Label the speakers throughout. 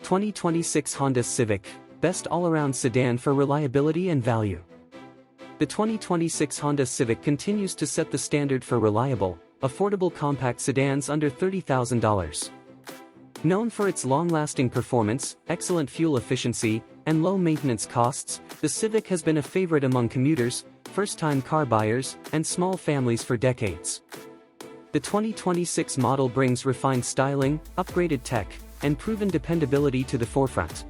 Speaker 1: 2026 Honda Civic, best all-around sedan for reliability and value. The 2026 Honda Civic continues to set the standard for reliable, affordable compact sedans under $30,000. Known for its long-lasting performance, excellent fuel efficiency, and low maintenance costs, the Civic has been a favorite among commuters, first-time car buyers, and small families for decades. The 2026 model brings refined styling, upgraded tech, and proven dependability to the forefront.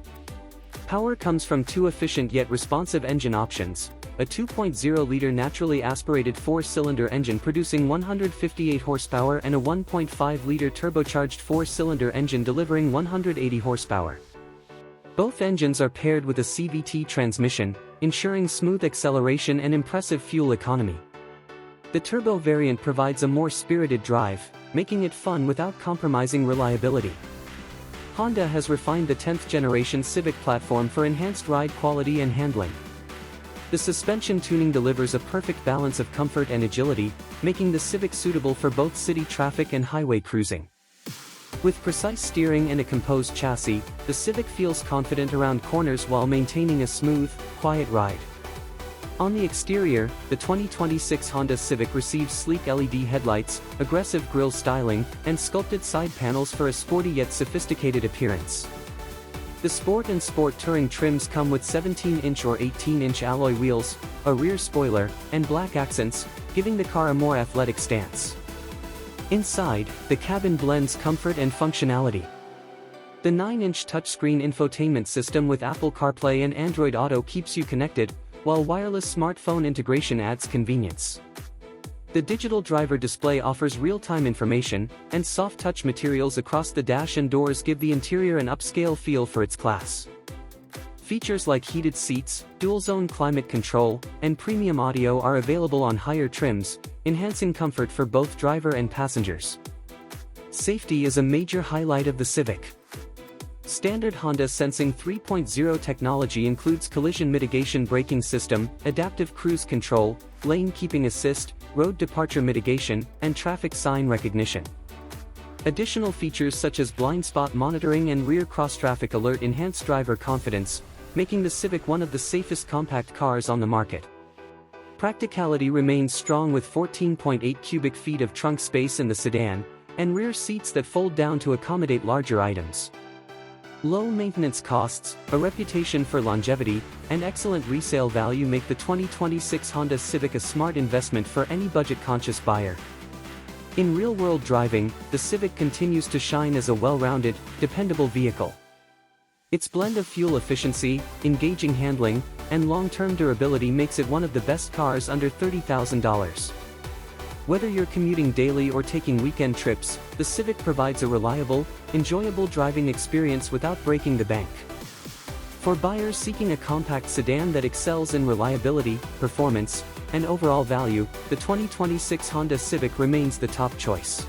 Speaker 1: Power comes from two efficient yet responsive engine options: a 2.0-liter naturally aspirated four-cylinder engine producing 158 horsepower and a 1.5-liter turbocharged four-cylinder engine delivering 180 horsepower. Both engines are paired with a CVT transmission, ensuring smooth acceleration and impressive fuel economy. The turbo variant provides a more spirited drive, making it fun without compromising reliability. Honda has refined the 10th-generation Civic platform for enhanced ride quality and handling. The suspension tuning delivers a perfect balance of comfort and agility, making the Civic suitable for both city traffic and highway cruising. With precise steering and a composed chassis, the Civic feels confident around corners while maintaining a smooth, quiet ride. On the exterior, the 2026 Honda Civic receives sleek LED headlights, aggressive grille styling, and sculpted side panels for a sporty yet sophisticated appearance. The Sport and Sport Touring trims come with 17-inch or 18-inch alloy wheels, a rear spoiler, and black accents, giving the car a more athletic stance. Inside, the cabin blends comfort and functionality. The 9-inch touchscreen infotainment system with Apple CarPlay and Android Auto keeps you connected, while wireless smartphone integration adds convenience. The digital driver display offers real-time information, and soft-touch materials across the dash and doors give the interior an upscale feel for its class. Features like heated seats, dual-zone climate control, and premium audio are available on higher trims, enhancing comfort for both driver and passengers. Safety is a major highlight of the Civic. Standard Honda Sensing 3.0 technology includes collision mitigation braking system, adaptive cruise control, lane keeping assist, road departure mitigation, and traffic sign recognition. Additional features such as blind spot monitoring and rear cross-traffic alert enhance driver confidence, making the Civic one of the safest compact cars on the market. Practicality remains strong with 14.8 cubic feet of trunk space in the sedan, and rear seats that fold down to accommodate larger items. Low maintenance costs, a reputation for longevity, and excellent resale value make the 2026 Honda Civic a smart investment for any budget-conscious buyer. In real-world driving, the Civic continues to shine as a well-rounded, dependable vehicle. Its blend of fuel efficiency, engaging handling, and long-term durability makes it one of the best cars under $30,000. Whether you're commuting daily or taking weekend trips, the Civic provides a reliable, enjoyable driving experience without breaking the bank. For buyers seeking a compact sedan that excels in reliability, performance, and overall value, the 2026 Honda Civic remains the top choice.